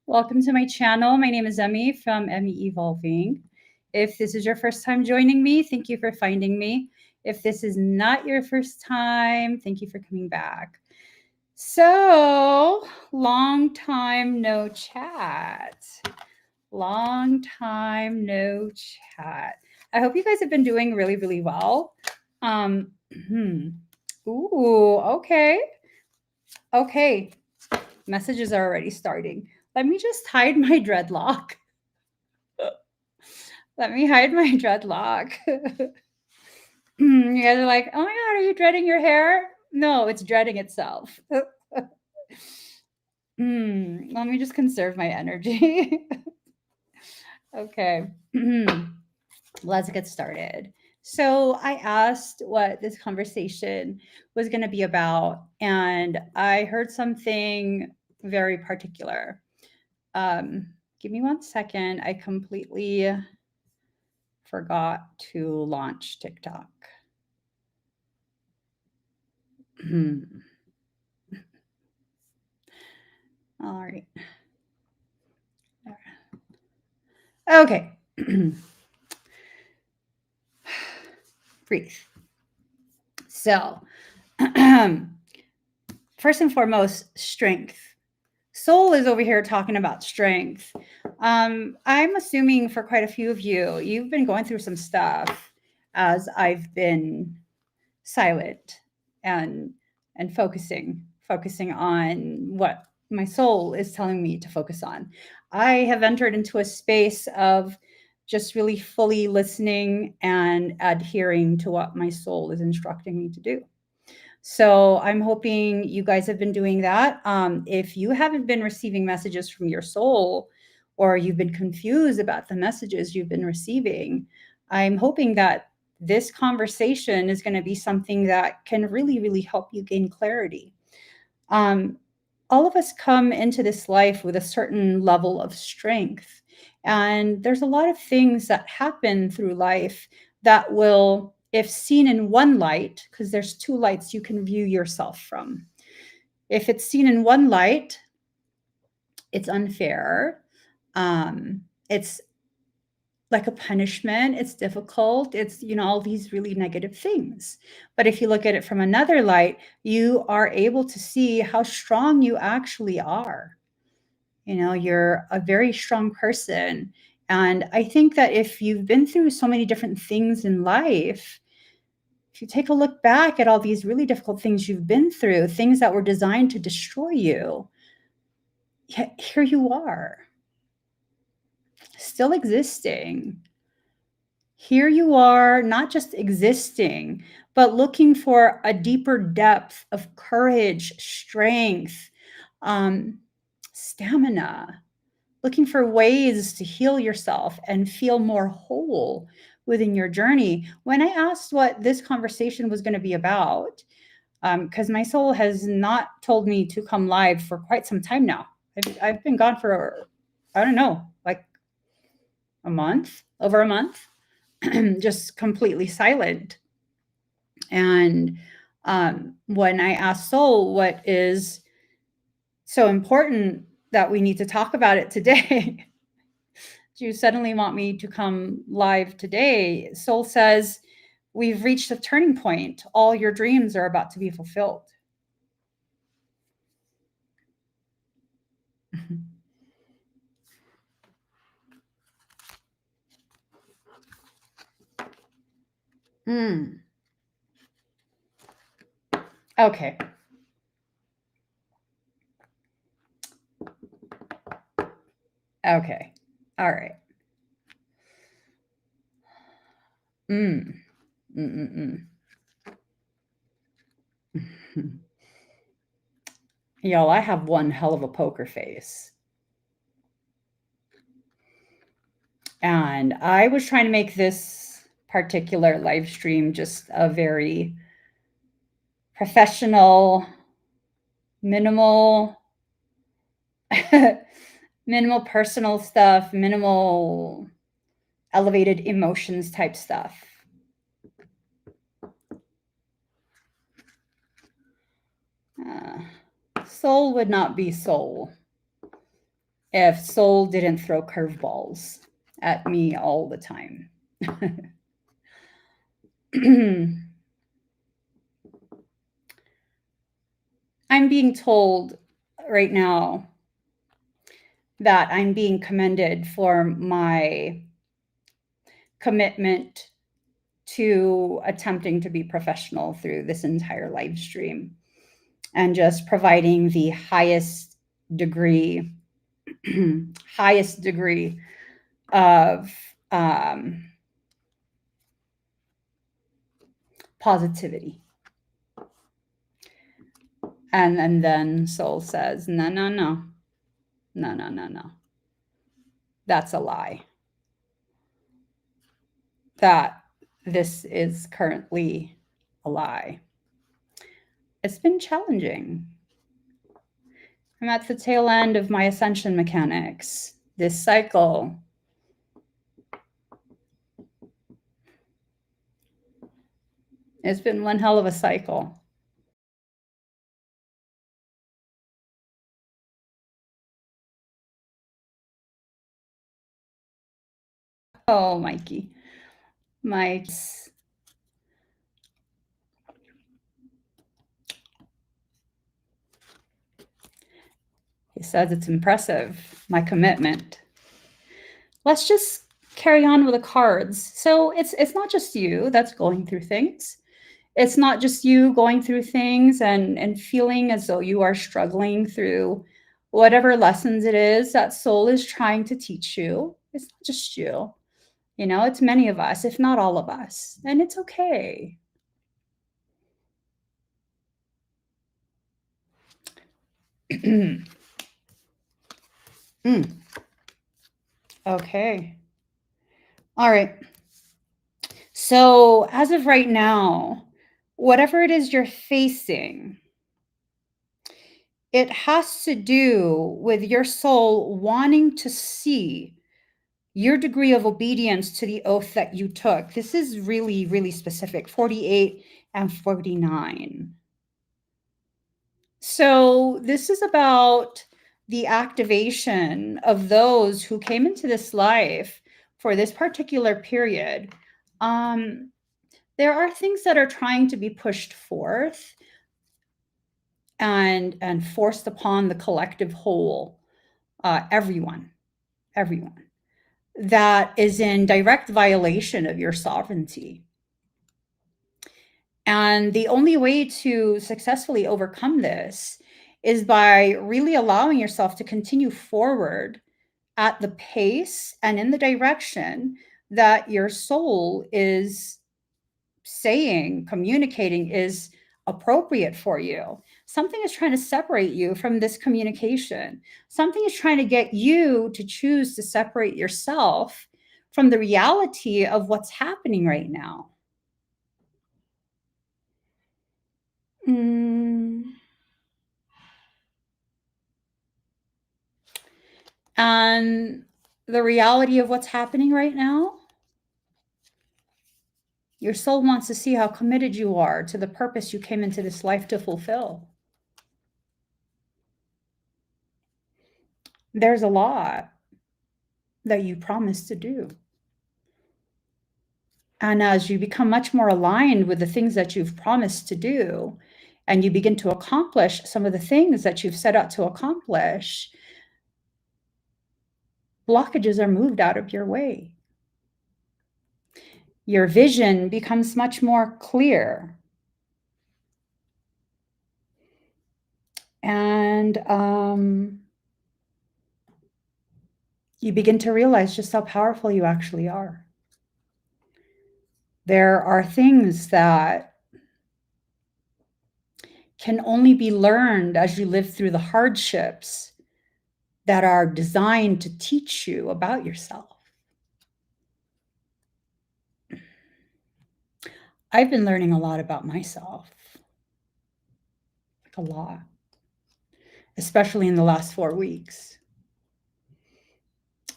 Welcome to my channel. My name is Emmy from Emmy Evolving. If this is your first time joining me, thank you for finding me. If this is not your first time, thank you for coming back. So, long time no chat. Long time no chat. I hope you guys have been doing really, really well. Ooh, okay. Okay. Messages are already starting. Let me just hide my dreadlock. Let me hide my dreadlock. You guys are like, oh my God, are you dreading your hair? No, it's dreading itself. Let me just conserve my energy. Okay. Let's get started. So I asked what this conversation was going to be about, and I heard something very particular. Give me 1 second. I completely forgot to launch TikTok. All right. Okay. Breathe. So, first and foremost, strength. Soul is over here talking about strength. I'm assuming for quite a few of you, you've been going through some stuff as I've been silent and focusing on what my soul is telling me to focus on. I have entered into a space of just really fully listening and adhering to what my soul is instructing me to do. So I'm hoping you guys have been doing that. If you haven't been receiving messages from your soul, or you've been confused about the messages you've been receiving, I'm hoping that this conversation is going to be something that can really, really help you gain clarity. All of us come into this life with a certain level of strength. And there's a lot of things that happen through life that will, if seen in one light, because there's two lights you can view yourself from. If it's seen in one light, it's unfair. It's like a punishment. It's difficult. It's, all these really negative things. But if you look at it from another light, you are able to see how strong you actually are. You're a very strong person. And I think that if you've been through so many different things in life, if you take a look back at all these really difficult things you've been through, things that were designed to destroy you, here you are, still existing. Here you are, not just existing, but looking for a deeper depth of courage, strength, stamina, looking for ways to heal yourself and feel more whole within your journey. When I asked what this conversation was going to be about, because my soul has not told me to come live for quite some time now. I've been gone for, I don't know, like a month, over a month, just completely silent. And when I asked soul what is so important that we need to talk about it today, do you suddenly want me to come live today? Soul says, we've reached a turning point. All your dreams are about to be fulfilled. Okay. Okay. All right. Y'all, I have one hell of a poker face. And I was trying to make this particular live stream just a very professional, minimal, minimal personal stuff, minimal elevated emotions type stuff. Soul would not be soul if soul didn't throw curveballs at me all the time. I'm being told right now that I'm being commended for my commitment to attempting to be professional through this entire live stream and just providing the highest degree highest degree of positivity. And then soul says, no, no, no, no, no, no, no. That's a lie. That this is currently a lie. It's been challenging. I'm at the tail end of my ascension mechanics. This cycle, it's been one hell of a cycle. Oh, Mikey. Mike's. He says it's impressive, my commitment. Let's just carry on with the cards. So it's not just you that's going through things. It's not just you going through things and feeling as though you are struggling through whatever lessons it is that soul is trying to teach you. It's not just you. You know, it's many of us, if not all of us, and it's okay. Okay. All right. So, as of right now, whatever it is you're facing, it has to do with your soul wanting to see your degree of obedience to the oath that you took. This is really, really specific, 48 and 49. So, this is about the activation of those who came into this life for this particular period. There are things that are trying to be pushed forth and forced upon the collective whole, everyone, that is in direct violation of your sovereignty. And the only way to successfully overcome this is by really allowing yourself to continue forward at the pace and in the direction that your soul is saying, communicating is appropriate for you. Something is trying to separate you from this communication. Something is trying to get you to choose to separate yourself from the reality of what's happening right now. And the reality of what's happening right now, your soul wants to see how committed you are to the purpose you came into this life to fulfill. There's a lot that you promised to do. And as you become much more aligned with the things that you've promised to do, and you begin to accomplish some of the things that you've set out to accomplish, blockages are moved out of your way. Your vision becomes much more clear. And you begin to realize just how powerful you actually are. There are things that can only be learned as you live through the hardships that are designed to teach you about yourself. I've been learning a lot about myself, like a lot, especially in the last 4 weeks.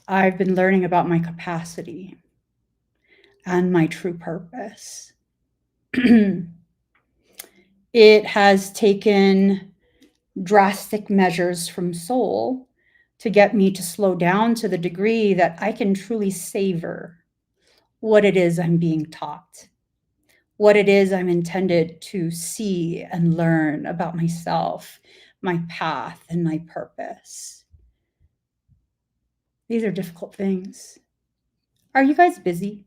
I've been learning about my capacity and my true purpose. It has taken drastic measures from soul to get me to slow down to the degree that I can truly savor what it is I'm being taught, what it is I'm intended to see and learn about myself, my path, and my purpose. These are difficult things. Are you guys busy?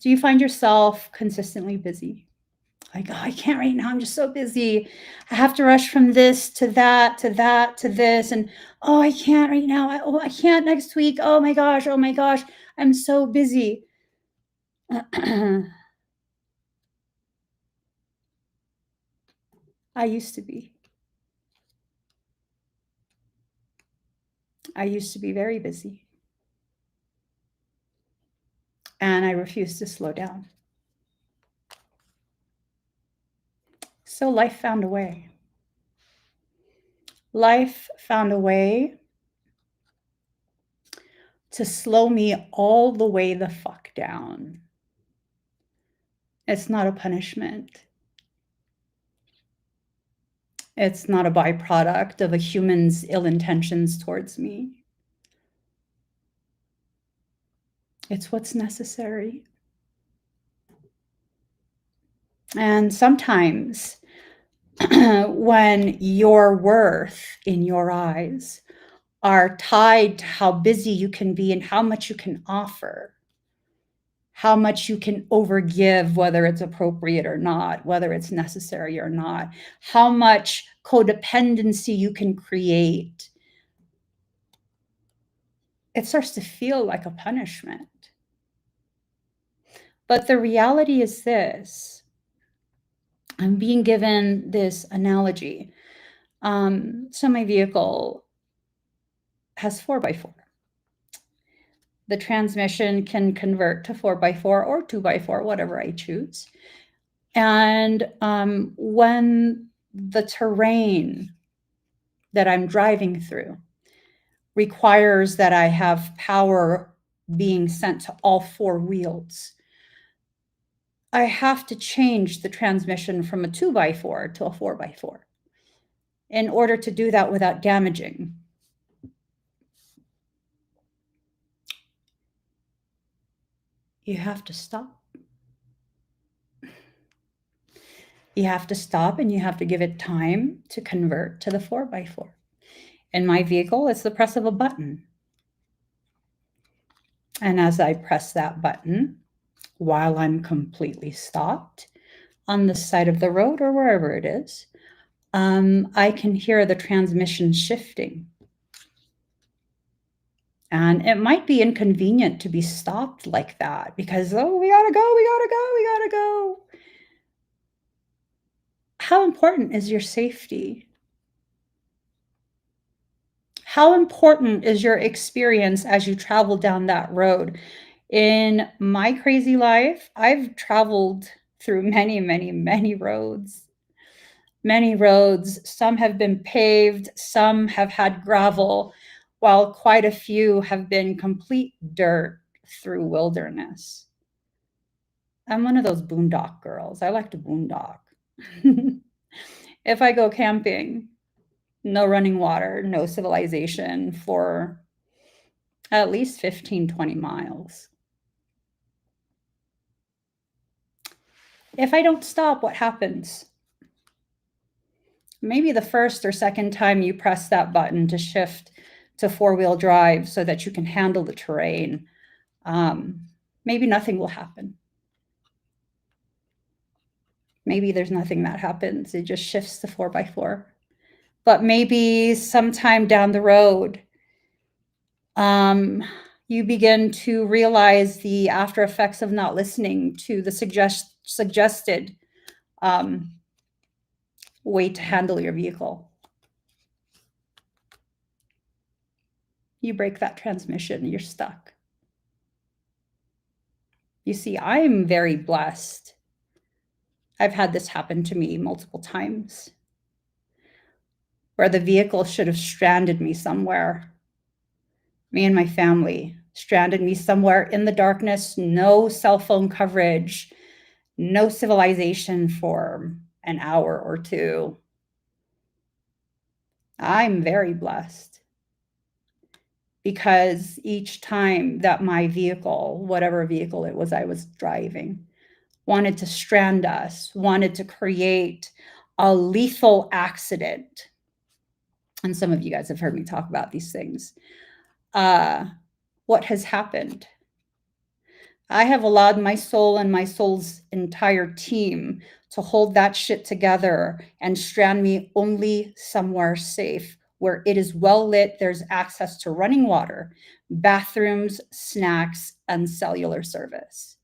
Do you find yourself consistently busy? Like, oh, I can't right now. I'm just so busy. I have to rush from this to that, to that, to this. And oh, I can't right now. I can't next week. Oh my gosh. Oh my gosh. I'm so busy. I used to be. I used to be very busy. And I refused to slow down. So life found a way. Life found a way to slow me all the way the fuck down. It's not a punishment. It's not a byproduct of a human's ill intentions towards me. It's what's necessary. And sometimes when your worth in your eyes are tied to how busy you can be and how much you can offer, how much you can overgive, whether it's appropriate or not, whether it's necessary or not, how much codependency you can create, it starts to feel like a punishment. But the reality is this. I'm being given this analogy. So my vehicle has 4x4. The transmission can convert to 4x4 or 2x4, whatever I choose. And when the terrain that I'm driving through requires that I have power being sent to all 4 wheels, I have to change the transmission from a 2x4 to a 4x4 in order to do that without damaging. You have to stop. You have to stop and you have to give it time to convert to the 4x4. In my vehicle, it's the press of a button. And as I press that button, while I'm completely stopped on the side of the road or wherever it is, I can hear the transmission shifting. And it might be inconvenient to be stopped like that because, oh, we gotta go, we gotta go, we gotta go. How important is your safety? How important is your experience as you travel down that road? In my crazy life, I've traveled through many, many, many roads. Many roads. Some have been paved, some have had gravel, while quite a few have been complete dirt through wilderness. I'm one of those boondock girls. I like to boondock. If I go camping, no running water, no civilization for at least 15, 20 miles. If I don't stop, what happens? Maybe the first or second time you press that button to shift to 4-wheel drive so that you can handle the terrain, maybe nothing will happen. Maybe there's nothing that happens. It just shifts to 4x4. But maybe sometime down the road, you begin to realize the after effects of not listening to the suggested way to handle your vehicle. You break that transmission, you're stuck. You see, I'm very blessed. I've had this happen to me multiple times where the vehicle should have stranded me somewhere. Me and my family stranded me somewhere in the darkness, no cell phone coverage, no civilization for an hour or two. I'm very blessed because each time that my vehicle, whatever vehicle it was I was driving, wanted to strand us, wanted to create a lethal accident, and some of you guys have heard me talk about these things, what has happened? I have allowed my soul and my soul's entire team to hold that shit together and strand me only somewhere safe where it is well lit, there's access to running water, bathrooms, snacks, and cellular service.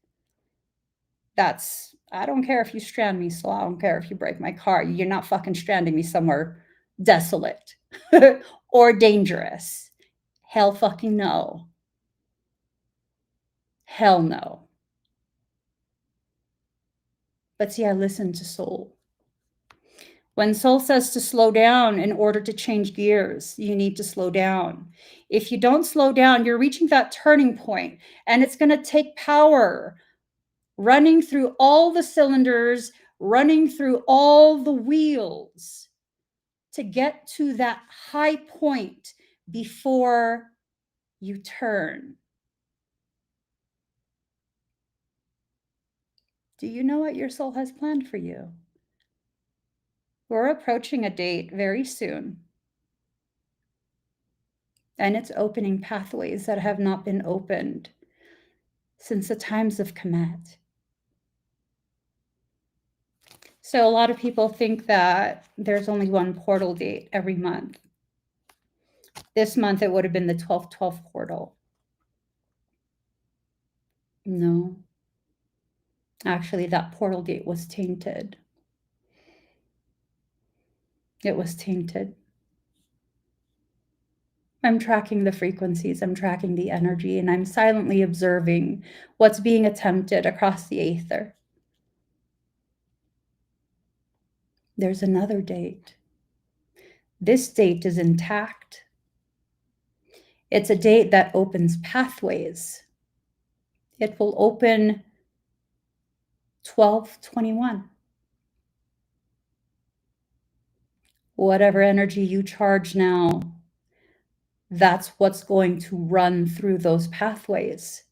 I don't care if you strand me, so I don't care if you break my car. You're not fucking stranding me somewhere desolate or dangerous. Hell fucking no. Hell no. But see, I listen to soul. When soul says to slow down in order to change gears, you need to slow down. If you don't slow down, you're reaching that turning point, and it's going to take power running through all the cylinders, running through all the wheels to get to that high point before you turn. Do you know what your soul has planned for you? We're approaching a date very soon, and it's opening pathways that have not been opened since the times of Kemet. So a lot of people think that there's only one portal date every month. This month it would have been the 12/12 portal. No. Actually, that portal date was tainted. It was tainted. I'm tracking the frequencies, I'm tracking the energy, and I'm silently observing what's being attempted across the aether. There's another date. This date is intact. It's a date that opens pathways. It will open 12/21. Whatever energy you charge now, that's what's going to run through those pathways.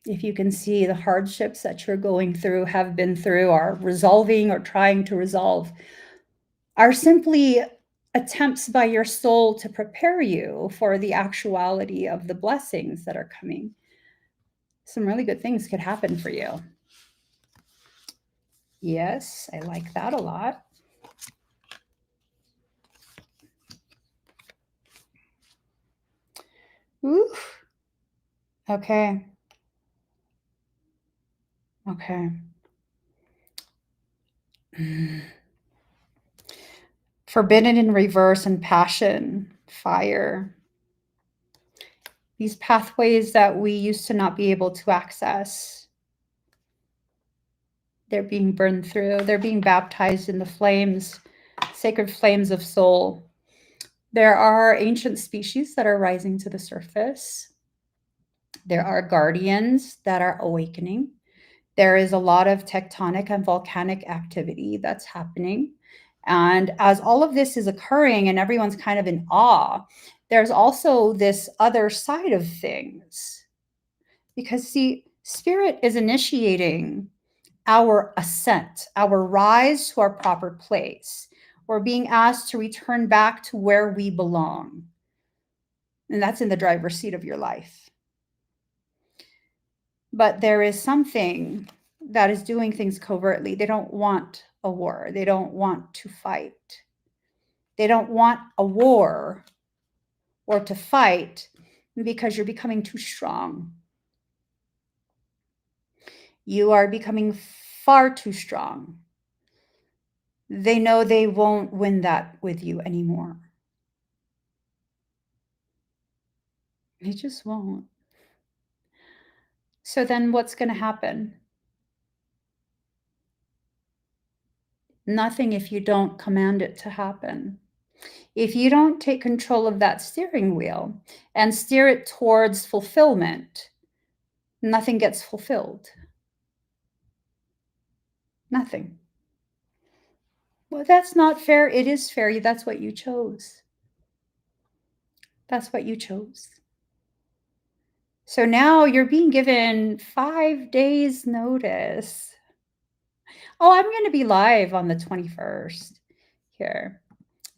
If you can see the hardships that you're going through, have been through, are resolving or trying to resolve, are simply attempts by your soul to prepare you for the actuality of the blessings that are coming. Some really good things could happen for you. Yes, I like that a lot. Ooh. Okay. Okay. Forbidden in reverse and passion, fire. These pathways that we used to not be able to access, they're being burned through. They're being baptized in the flames, sacred flames of soul. There are ancient species that are rising to the surface. There are guardians that are awakening. There is a lot of tectonic and volcanic activity that's happening. And as all of this is occurring and everyone's kind of in awe, there's also this other side of things. Because, see, spirit is initiating our ascent, our rise to our proper place. We're being asked to return back to where we belong. And that's in the driver's seat of your life. But there is something that is doing things covertly. They don't want a war. They don't want to fight. They don't want a war or to fight because you're becoming too strong. You are becoming far too strong. They know they won't win that with you anymore. They just won't. So then what's going to happen? Nothing if you don't command it to happen. If you don't take control of that steering wheel and steer it towards fulfillment, nothing gets fulfilled. Nothing. Well, that's not fair. It is fair. That's what you chose. That's what you chose. So now you're being given 5 days notice. Oh, I'm going to be live on the 21st here.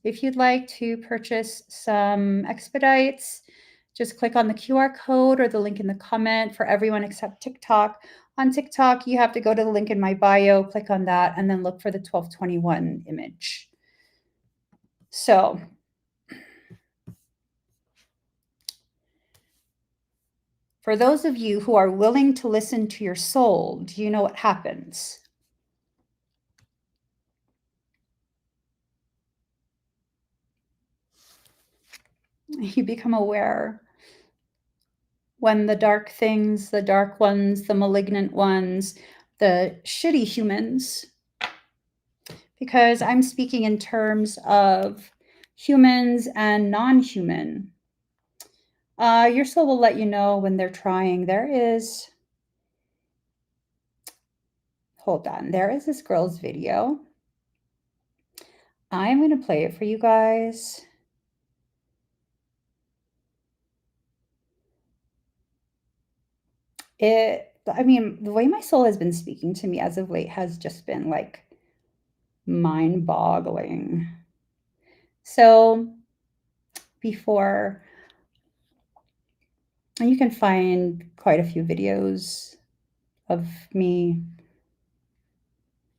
If you'd like to purchase some expedites, just click on the QR code or the link in the comment for everyone except TikTok. On TikTok, you have to go to the link in my bio, click on that, and then look for the 1221 image. So for those of you who are willing to listen to your soul, do you know what happens? You become aware when the dark things, the dark ones, the malignant ones, the shitty humans, because I'm speaking in terms of humans and non-human. Your soul will let you know when they're trying. Hold on, there is this girl's video. I'm going to play it for you guys. I mean, the way my soul has been speaking to me as of late has just been like mind-boggling. So before, and you can find quite a few videos of me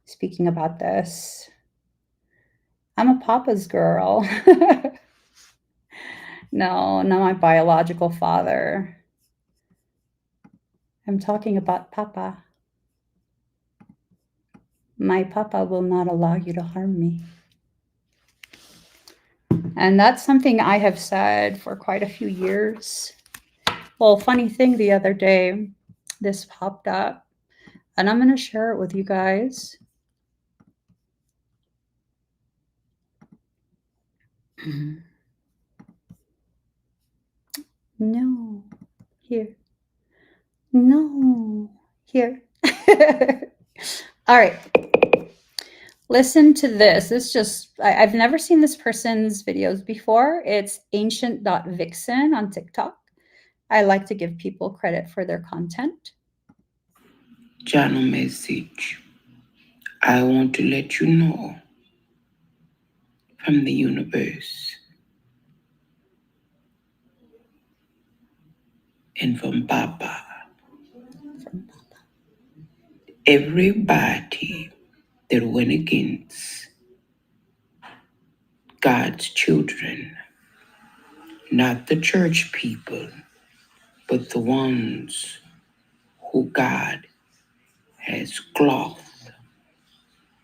speaking about this. I'm a papa's girl. No, not my biological father. I'm talking about Papa. My Papa will not allow you to harm me. And that's something I have said for quite a few years. Well, funny thing, the other day, this popped up, and I'm going to share it with you guys. No, here. No, here. All right. Listen to this. I've never seen this person's videos before. It's ancient.vixen on TikTok. I like to give people credit for their content. Channel message. I want to let you know from the universe and from Papa. Everybody that went against God's children, not the church people, but the ones who God has clothed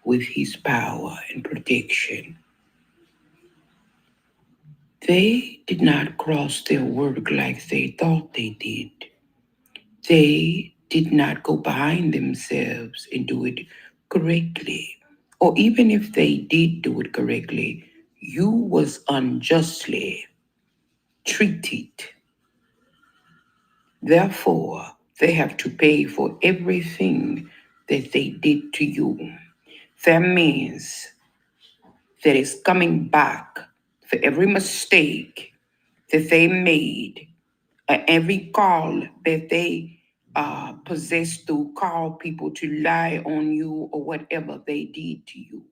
with his power and protection. They did not cross their work like they thought they did. They did not go behind themselves and do it correctly. Or even if they did do it correctly, you was unjustly treated. Therefore, they have to pay for everything that they did to you. That means that it's coming back for every mistake that they made, every call that they possess to call people to lie on you or whatever they did to you.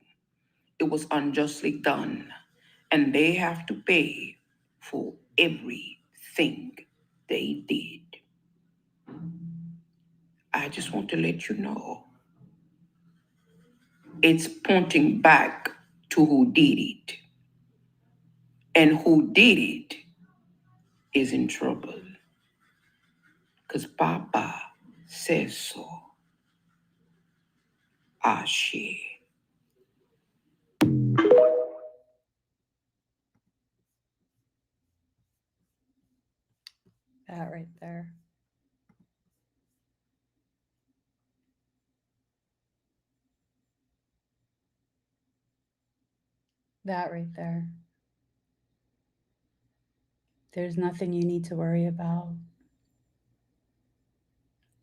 It was unjustly done, and they have to pay for everything they did. I just want to let you know it's pointing back to who did it, and who did it is in trouble because Papa says so. Ashe. That right there. That right there. There's nothing you need to worry about.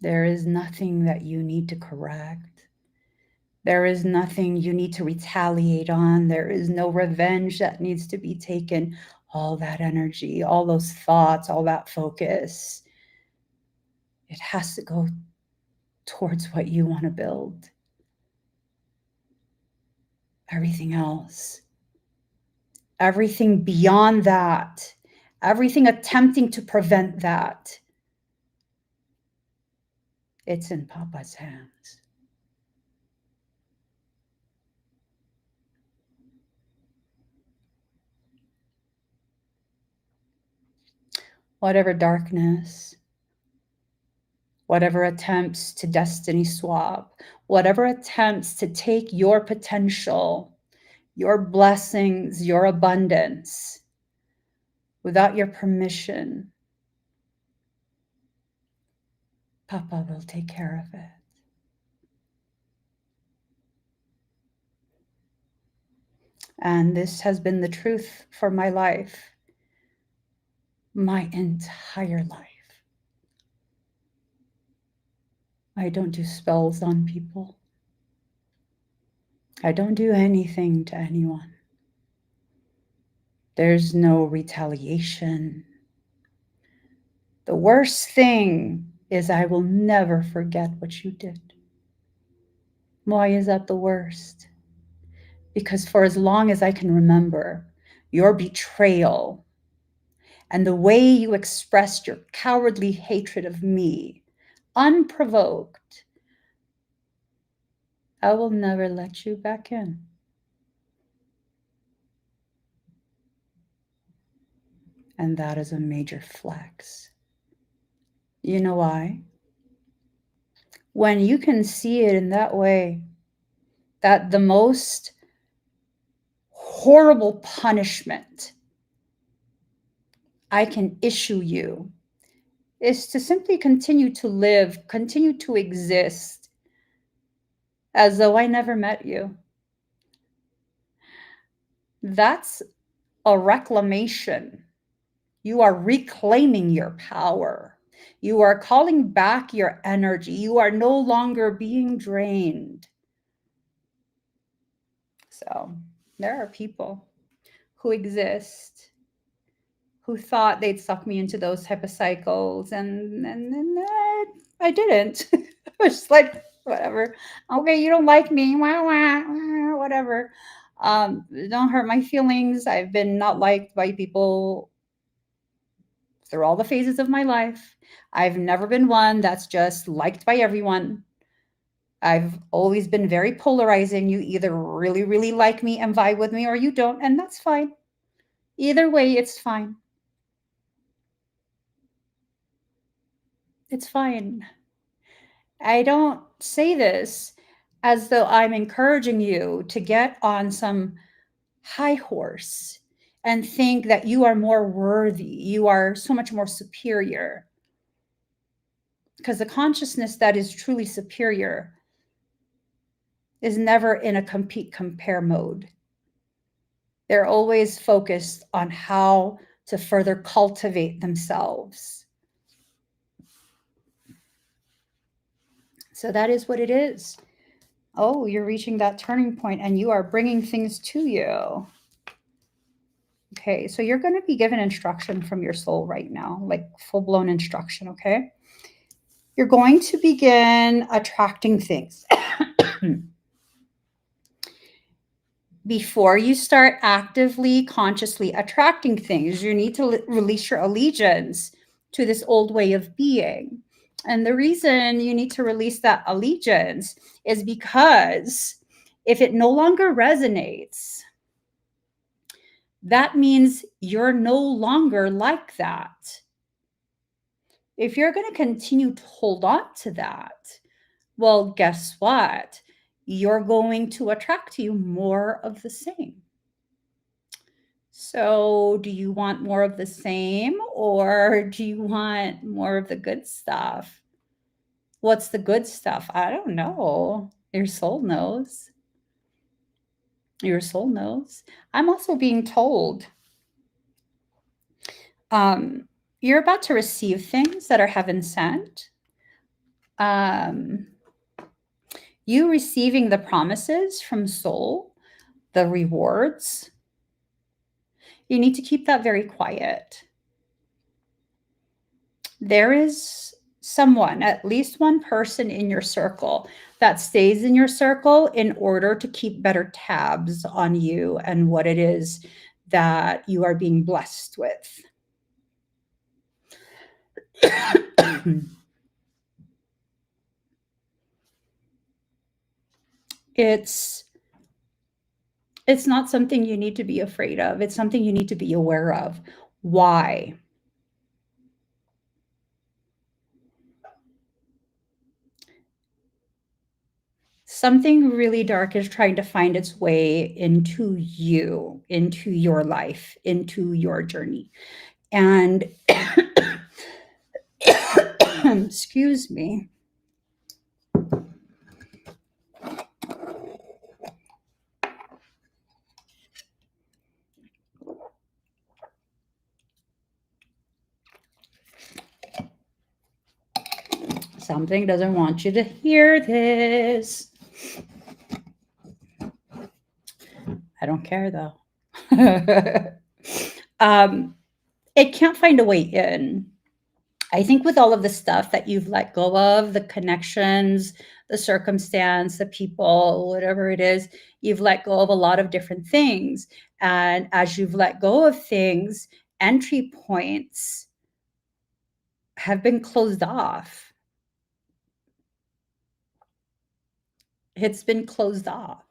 There is nothing that you need to correct. There is nothing you need to retaliate on. There is no revenge that needs to be taken. All that energy, all those thoughts, all that focus, it has to go towards what you want to build. Everything else, everything beyond that, everything attempting to prevent that, it's in Papa's hands. Whatever darkness, whatever attempts to destiny swap, whatever attempts to take your potential, your blessings, your abundance, without your permission, Papa will take care of it. And this has been the truth for my life, my entire life. I don't do spells on people. I don't do anything to anyone. There's no retaliation. The worst thing is I will never forget what you did. Why is that the worst? Because for as long as I can remember, your betrayal and the way you expressed your cowardly hatred of me, unprovoked, I will never let you back in. And that is a major flex. You know why? When you can see it in that way, that the most horrible punishment I can issue you is to simply continue to live, continue to exist as though I never met you. That's a reclamation. You are reclaiming your power. You are calling back your energy. You are no longer being drained. So there are people who exist who thought they'd suck me into those type of cycles, and I didn't. I was just like, whatever. Okay, you don't like me, whatever. Don't hurt my feelings. I've been not liked by people through all the phases of my life. I've never been one that's just liked by everyone. I've always been very polarizing. You either really, really like me and vibe with me, or you don't, and that's fine. Either way, it's fine. It's fine. I don't say this as though I'm encouraging you to get on some high horse and think that you are more worthy, you are so much more superior. Because the consciousness that is truly superior is never in a compete compare mode. They're always focused on how to further cultivate themselves. So that is what it is. Oh, you're reaching that turning point and you are bringing things to you. Okay, so you're going to be given instruction from your soul right now, like full-blown instruction, okay? You're going to begin attracting things. Before you start actively, consciously attracting things, you need to release your allegiance to this old way of being. And the reason you need to release that allegiance is because if it no longer resonates, that means you're no longer like that. If you're going to continue to hold on to that, well, guess what? You're going to attract to you more of the same. So, do you want more of the same, or do you want more of the good stuff? What's the good stuff? I don't know. Your soul knows. Your soul knows. I'm also being told you're about to receive things that are heaven sent. You receiving the promises from soul, the rewards, you need to keep that very quiet. There is someone, at least one person in your circle that stays in your circle in order to keep better tabs on you and what it is that you are being blessed with. it's not something you need to be afraid of. It's something you need to be aware of. Why? Something really dark is trying to find its way into you, into your life, into your journey. And excuse me. Something doesn't want you to hear this. I don't care though. It can't find a way in. I think with all of the stuff that you've let go of, the connections, the circumstance, the people, whatever it is, you've let go of a lot of different things. And as you've let go of things, entry points have been closed off. It's been closed off.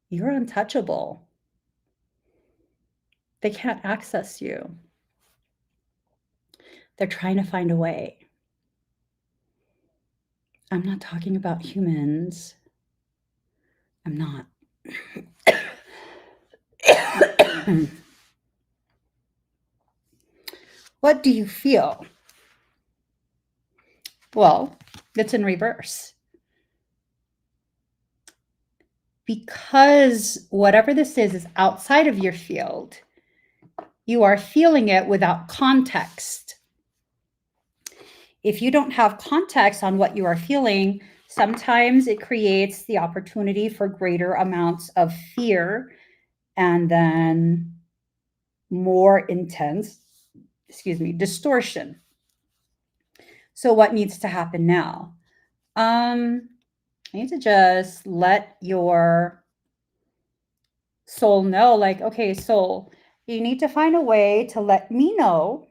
You're untouchable. They can't access you. They're trying to find a way. I'm not talking about humans. I'm not. What do you feel? Well, it's in reverse. Because whatever this is outside of your field, you are feeling it without context. If you don't have context on what you are feeling, sometimes it creates the opportunity for greater amounts of fear and then more intense, distortion. So what needs to happen now? I need to just let your soul know, like, okay, soul, you need to find a way to let me know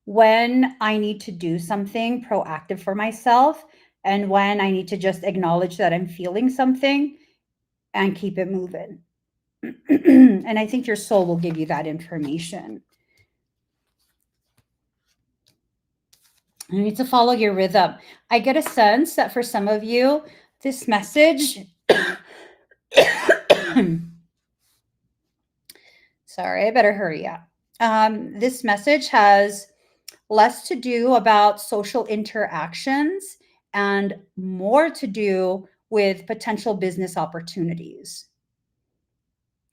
when I need to do something proactive for myself and when I need to just acknowledge that I'm feeling something and keep it moving. And I think your soul will give you that information. You need to follow your rhythm. I get a sense that for some of you, this message, sorry, I better hurry up. This message has less to do about social interactions and more to do with potential business opportunities.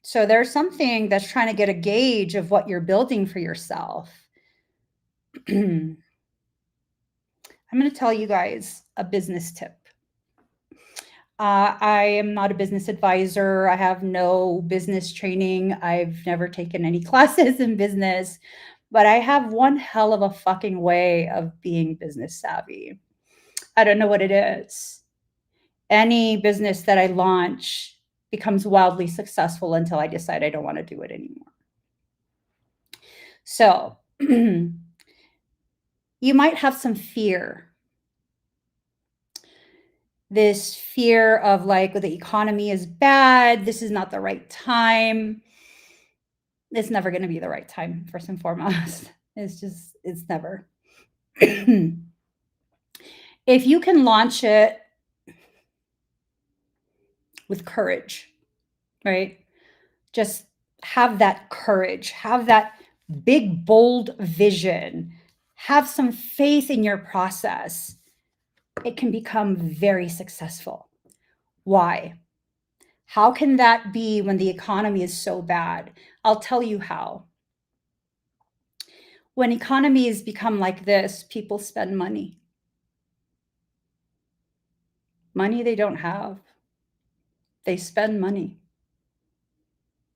So there's something that's trying to get a gauge of what you're building for yourself. I'm going to tell you guys a business tip. I am not a business advisor. I have no business training. I've never taken any classes in business, but I have one hell of a fucking way of being business savvy. I don't know what it is. Any business that I launch becomes wildly successful until I decide I don't want to do it anymore. So you might have some fear. This fear of like, the economy is bad. This is not the right time. It's never going to be the right time, first and foremost. It's never. If you can launch it with courage, right? Just have that courage, have that big, bold vision, have some faith in your process. It can become very successful. Why? How can that be when the economy is so bad? I'll tell you how. When economies become like this, people spend money. money they don't have. They spend money.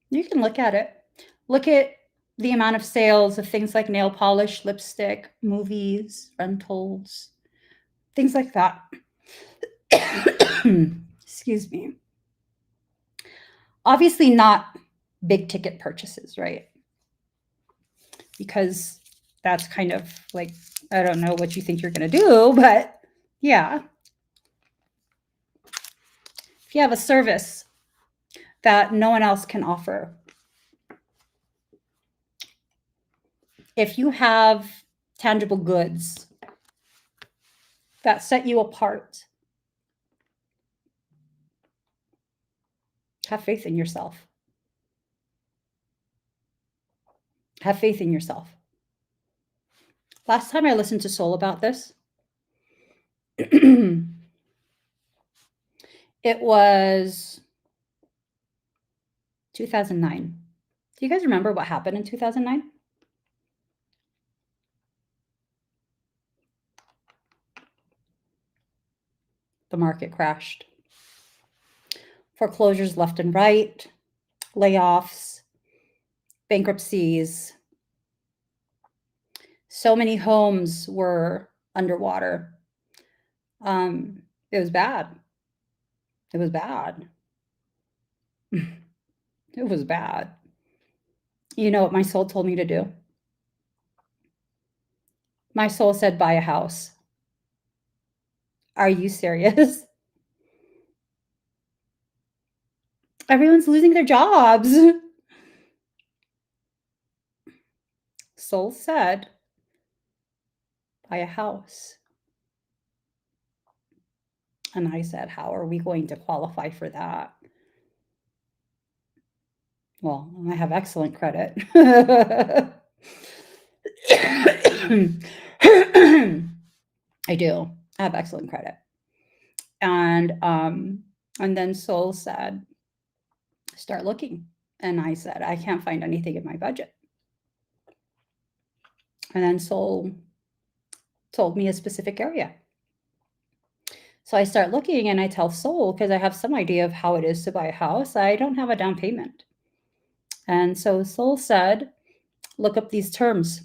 You can look at it. Look at the amount of sales of things like nail polish, lipstick, movies, rentals, things like that. Excuse me. Obviously not big ticket purchases, right? Because that's kind of like, I don't know what you think you're going to do, but yeah. If you have a service that no one else can offer, if you have tangible goods that set you apart, have faith in yourself. Have faith in yourself. Last time I listened to Soul about this, it was 2009. Do you guys remember what happened in 2009? The market crashed. Foreclosures left and right, layoffs, bankruptcies. So many homes were underwater. It was bad. It was bad. It was bad. You know what my soul told me to do? My soul said, buy a house. Are you serious? Everyone's losing their jobs. Soul said, buy a house. And I said, how are we going to qualify for that? Well, I have excellent credit. I do. I have excellent credit. And then Soul said, start looking. And I said, I can't find anything in my budget. And then Soul told me a specific area. So I start looking and I tell Soul, because I have some idea of how it is to buy a house, I don't have a down payment. And so Soul said, look up these terms.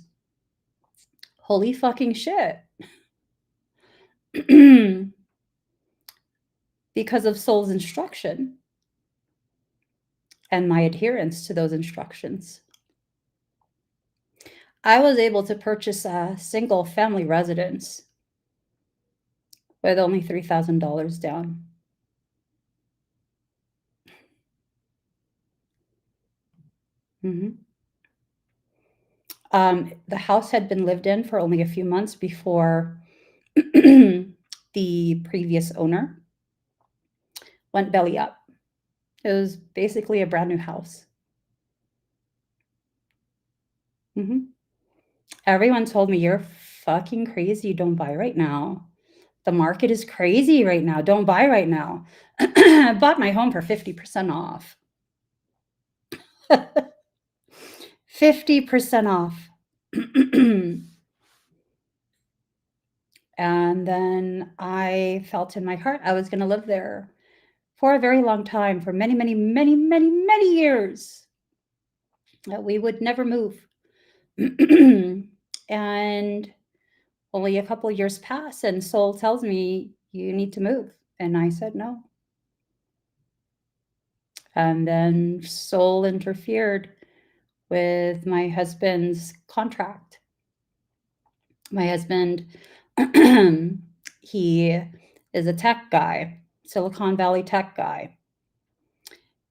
Holy fucking shit. Because of Soul's instruction and my adherence to those instructions, I was able to purchase a single family residence with only $3,000 down. The house had been lived in for only a few months before the previous owner went belly up. It was basically a brand new house. Everyone told me, you're fucking crazy. Don't buy right now. The market is crazy right now. Don't buy right now. I bought my home for 50% off. 50% off. And then I felt in my heart I was going to live there for a very long time, for many, many, many, many, many years. That we would never move. And only a couple of years pass, and Soul tells me, you need to move. And I said no. And then Soul interfered with my husband's contract. My husband, he is a tech guy, Silicon Valley tech guy.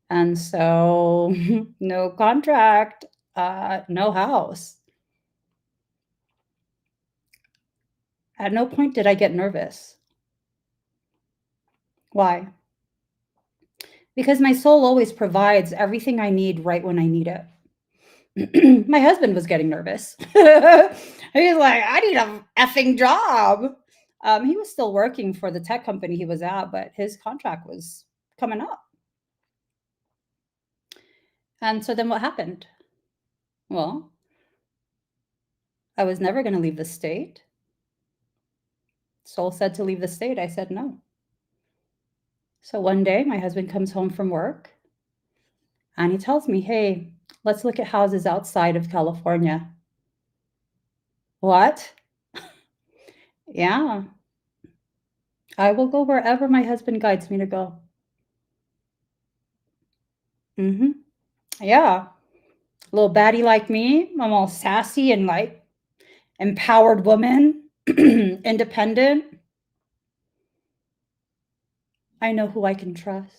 And so no contract, no house. At no point did I get nervous. Why? Because my soul always provides everything I need right when I need it. My husband was getting nervous. He was like, I need a effing job. He was still working for the tech company he was at, but his contract was coming up. And so then what happened? Well, I was never going to leave the state. Soul said to leave the state. I said no. So one day, my husband comes home from work and he tells me, hey, let's look at houses outside of California. What? Yeah, I will go wherever my husband guides me to go. Mm-hmm. Yeah. Little baddie like me, I'm all sassy and like empowered woman, independent. I know who I can trust.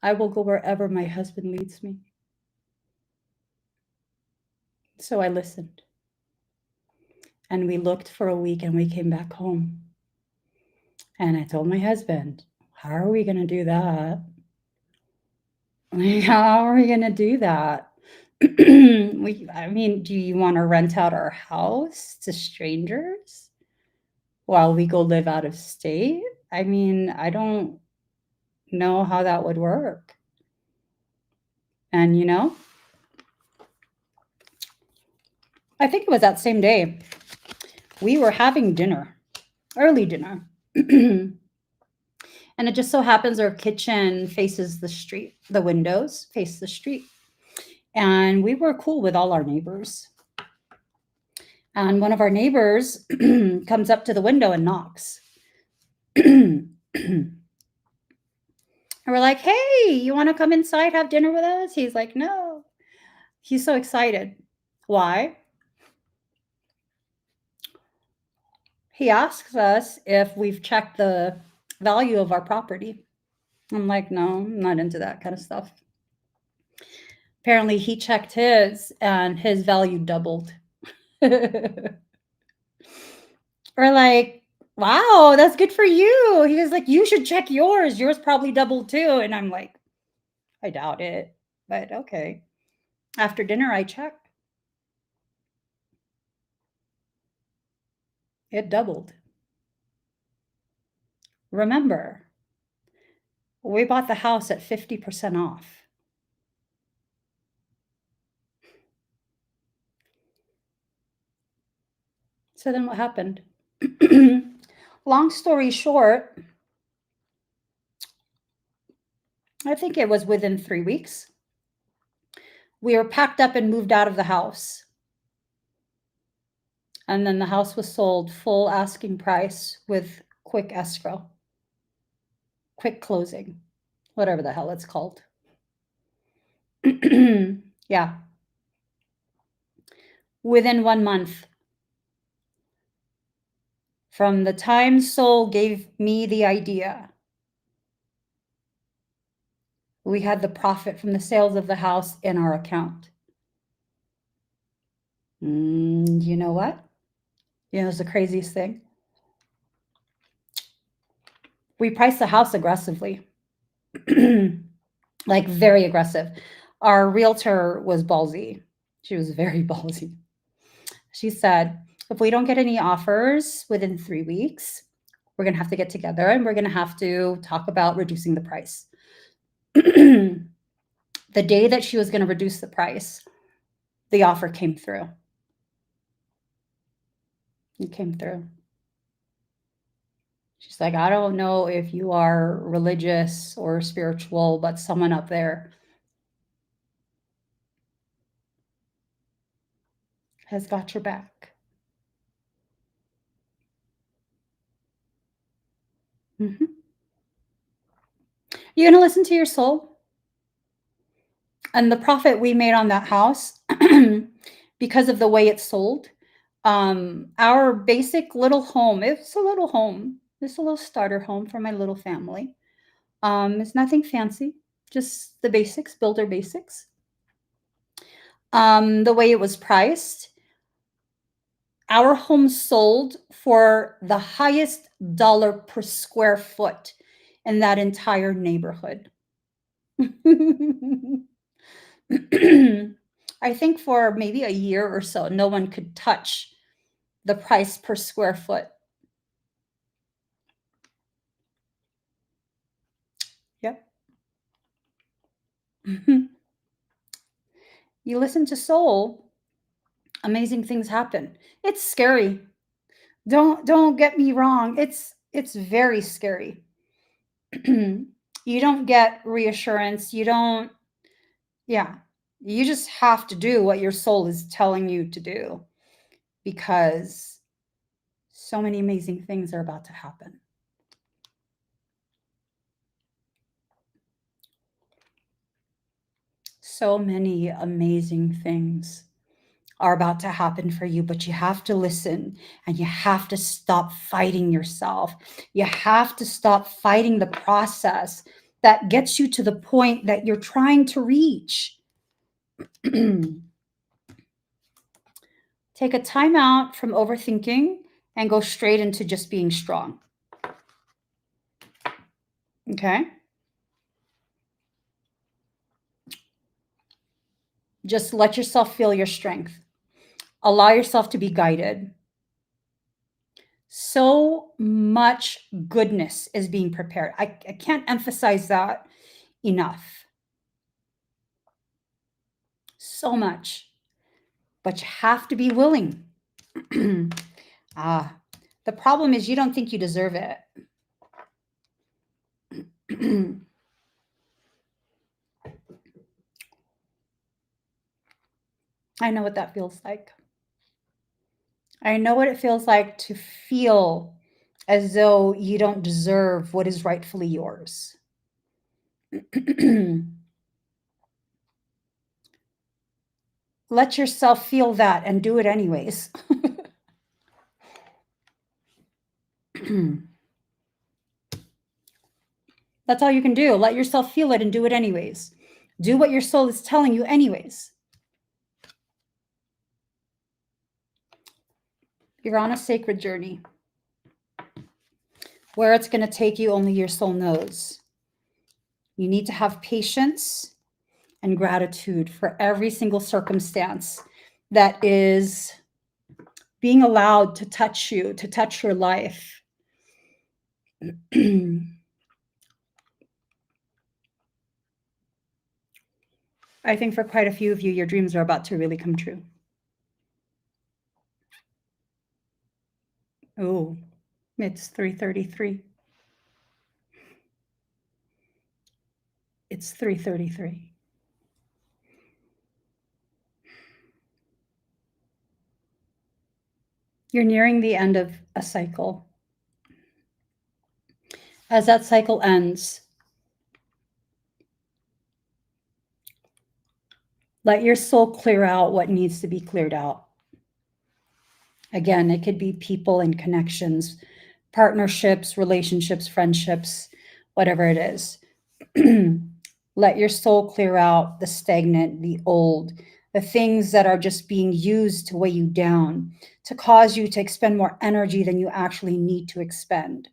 I will go wherever my husband leads me. So I listened. And we looked for a week and we came back home. And I told my husband, how are we going to do that? Like, how are we going to do that? I mean, do you want to rent out our house to strangers while we go live out of state? I mean, I don't know how that would work. And, I think it was that same day we were having dinner, early dinner. And it just so happens our kitchen faces the street, the windows face the street. And we were cool with all our neighbors. And one of our neighbors comes up to the window and knocks. And we're like, hey, you want to come inside, have dinner with us? He's like, no. He's so excited. Why? He asks us if we've checked the value of our property. I'm like, no, I'm not into that kind of stuff. Apparently, he checked his and his value doubled. We're like, wow, that's good for you. He was like, you should check yours. Yours probably doubled too. And I'm like, I doubt it, but okay. After dinner, I checked. It doubled. Remember, we bought the house at 50% off. So then what happened? Long story short, I think it was within 3 weeks. We were packed up and moved out of the house. And then the house was sold full asking price with quick escrow, quick closing, whatever the hell it's called. Yeah. Within 1 month. From the time Soul gave me the idea, we had the profit from the sales of the house in our account. You know what? It's the craziest thing. We priced the house aggressively, like very aggressive. Our realtor was ballsy. She was very ballsy. She said, if we don't get any offers within 3 weeks, we're going to have to get together and we're going to have to talk about reducing the price. The day that she was going to reduce the price, the offer came through. It came through. She's like, I don't know if you are religious or spiritual, but someone up there has got your back. Mm-hmm. You're going to listen to your soul. And the profit we made on that house, because of the way it sold, our basic little home, it's a little home. It's a little starter home for my little family. It's nothing fancy, just the basics, builder basics. The way it was priced, our home sold for the highest dollar per square foot in that entire neighborhood. I think for maybe a year or so, no one could touch the price per square foot. Yep. You listen to soul, amazing things happen. It's scary. Don't get me wrong. It's very scary. You don't get reassurance. You don't, yeah. You just have to do what your soul is telling you to do because so many amazing things are about to happen. So many amazing things are about to happen for you, but you have to listen and you have to stop fighting yourself. You have to stop fighting the process that gets you to the point that you're trying to reach. Take a time out from overthinking and go straight into just being strong. Okay? Just let yourself feel your strength. Allow yourself to be guided. So much goodness is being prepared. I can't emphasize that enough. So much. But you have to be willing. The problem is you don't think you deserve it. I know what that feels like. I know what it feels like to feel as though you don't deserve what is rightfully yours. Let yourself feel that and do it anyways. That's all you can do. Let yourself feel it and do it anyways. Do what your soul is telling you anyways. You're on a sacred journey. Where it's going to take you, only your soul knows. You need to have patience and gratitude for every single circumstance that is being allowed to touch you, to touch your life. I think for quite a few of you, your dreams are about to really come true. Oh, it's 3:33. It's 3:33. You're nearing the end of a cycle. As that cycle ends, let your soul clear out what needs to be cleared out. Again, it could be people and connections, partnerships, relationships, friendships, whatever it is. Let your soul clear out the stagnant, the old, the things that are just being used to weigh you down, to cause you to expend more energy than you actually need to expend.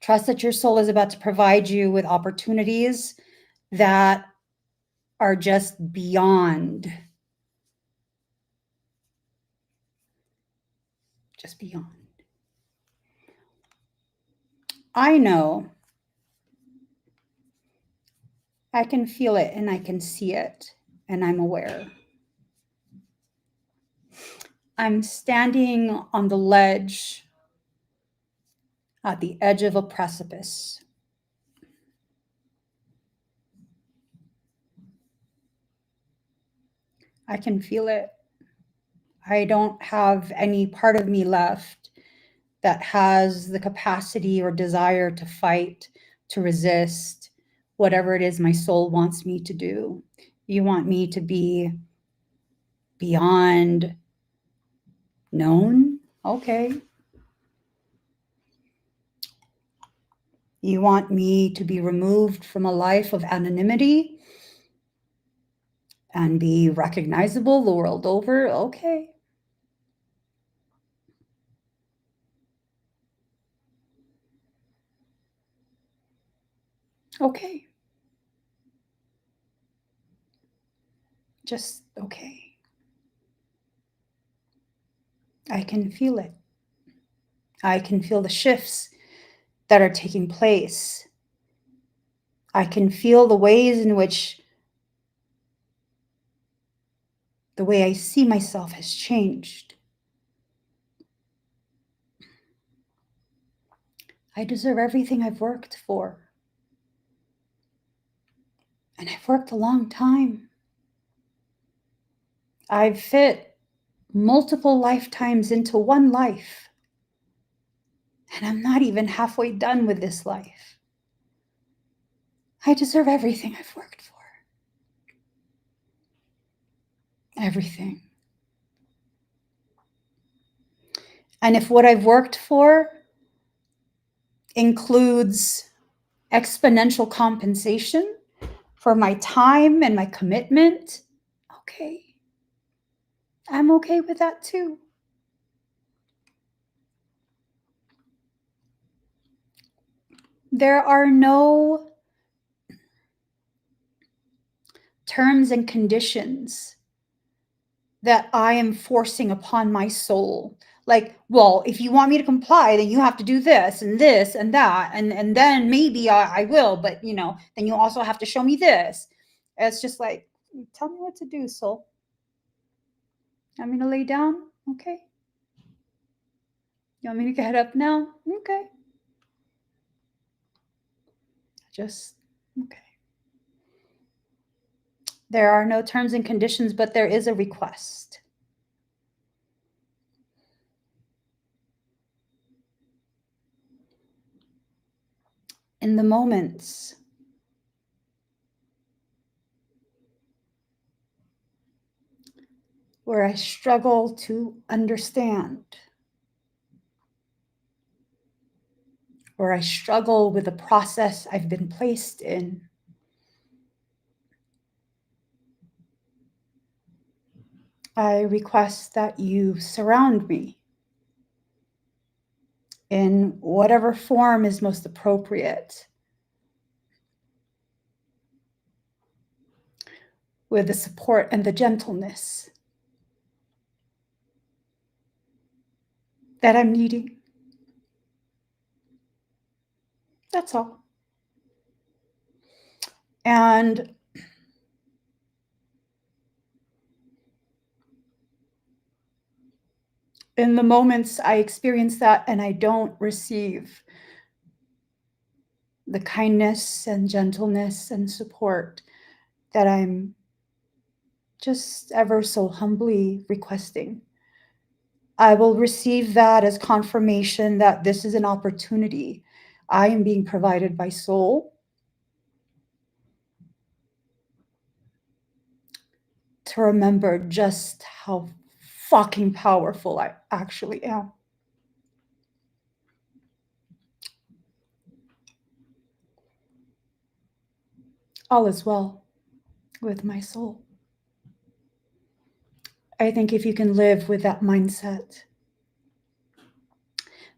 Trust that your soul is about to provide you with opportunities that are just beyond. Just beyond. I know. I can feel it and I can see it, and I'm aware. I'm standing on the ledge at the edge of a precipice. I can feel it. I don't have any part of me left that has the capacity or desire to fight, to resist, whatever it is my soul wants me to do. You want me to be beyond known? Okay. You want me to be removed from a life of anonymity and be recognizable the world over? Okay. Okay. Just okay. I can feel it. I can feel the shifts that are taking place. I can feel the ways in which the way I see myself has changed. I deserve everything I've worked for. And I've worked a long time. I've fit multiple lifetimes into one life. And I'm not even halfway done with this life. I deserve everything I've worked for. Everything. And if what I've worked for includes exponential compensation for my time and my commitment, okay. I'm okay with that too. There are no terms and conditions that I am forcing upon my soul. Like, well, if you want me to comply, then you have to do this and that, and then maybe I will, but then you also have to show me this. It's just like, tell me what to do, soul. You want me to lay down? Okay. You want me to get up now? Okay. Just, okay. There are no terms and conditions, but there is a request. In the moments where I struggle to understand, where I struggle with the process I've been placed in, I request that you surround me in whatever form is most appropriate with the support and the gentleness that I'm needing. That's all. And in the moments I experience that and I don't receive the kindness and gentleness and support that I'm just ever so humbly requesting, I will receive that as confirmation that this is an opportunity I am being provided by soul to remember just how fucking powerful I actually am. All is well with my soul. I think if you can live with that mindset,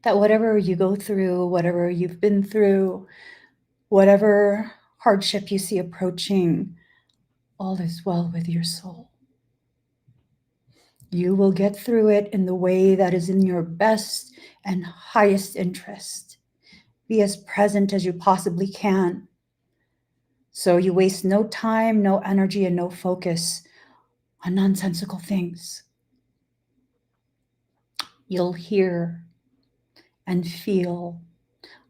that whatever you go through, whatever you've been through, whatever hardship you see approaching, all is well with your soul. You will get through it in the way that is in your best and highest interest. Be as present as you possibly can. So you waste no time, no energy, and no focus on nonsensical things. You'll hear and feel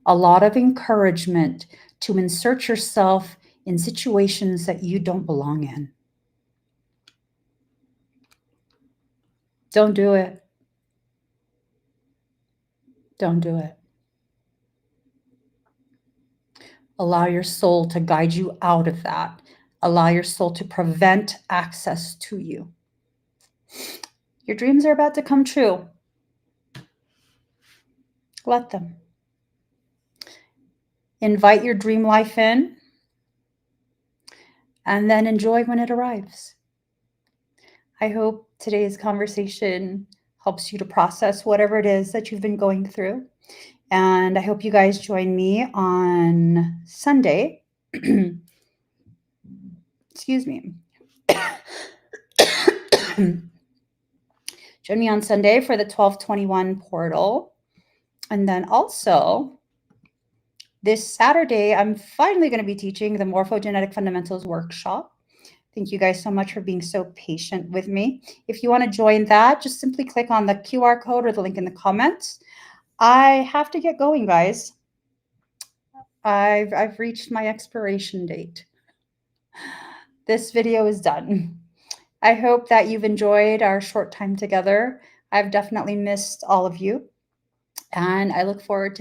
a lot of encouragement to insert yourself in situations that you don't belong in. Don't do it. Don't do it. Allow your soul to guide you out of that. Allow your soul to prevent access to you. Your dreams are about to come true. Let them. Invite your dream life in and then enjoy when it arrives. I hope today's conversation helps you to process whatever it is that you've been going through. And I hope you guys join me on Sunday. Excuse me. Join me on Sunday for the 1221 portal. And then also, this Saturday, I'm finally going to be teaching the Morphogenetic Fundamentals workshop. Thank you guys so much for being so patient with me. If you want to join that, just simply click on the QR code or the link in the comments. I have to get going, guys. I've reached my expiration date. This video is done. I hope that you've enjoyed our short time together. I've definitely missed all of you, and I look forward to